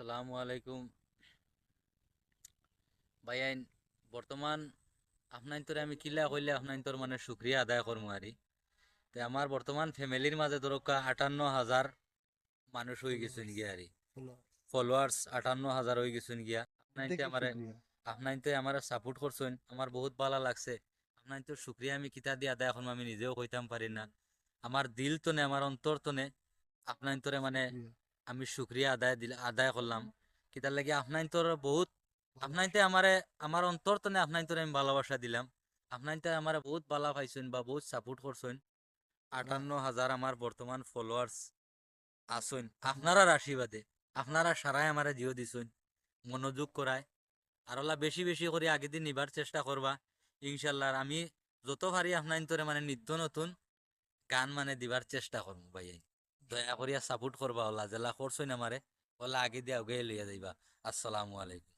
আসসালামু আলাইকুম ভাইয়াইন। বর্তমান আপনার তোরে আমি কিলা কইলে আপনার তোর মানে শুক্রিয়া আদায় করবো আরি। তো আমার বর্তমান ফ্যামিলির মাঝে ধরকা 58,000 মানুষ হয়ে গেছেন গিয়া আরি, ফলোয়ার্স 58,000 হয়ে গেছেন গিয়া। আপনাইতে আমারে সাপোর্ট করছেন, আমার বহুত ভালো লাগছে। আপনার তো শুক্রিয়া আমি কিতা দিয়ে আদায় করবো আমি নিজেও কইতাম পারি না। আমার দিল তো নে, আমার অন্তর তো নে, আপনার তোরে মানে আমি শুক্রিয়া আদায় করলাম। কিতার লাগি আপনার তোর বহুত, আপনাইতে আমারে আমার অন্তর তো নে আপনার তোরে আমি ভালোবাসা দিলাম। আপনাইতে আমারে বহুত ভালো পাইছেন বা বহুত সাপোর্ট করছেন। 58,000 আমার বর্তমান ফলোয়ার্স আসুন আপনারা আশীর্বাদে, আপনারা সারাই আমারে জিও দিছেন, মনোযোগ করায় আর ওলা বেশি বেশি করে আগে দিন নিবার চেষ্টা করবা ইনশাল্লাহ। আর আমি যত পারি আপনার তোরে মানে নিত্য নতুন গান মানে দিবার চেষ্টা করবো ভাই। দয়া করিয়া সাপোর্ট করবা, ওলা জেলা করছই আমারে ওলা আগে দিয়ে আগে লইয়া যাইবা। আসসালামু আলাইকুম।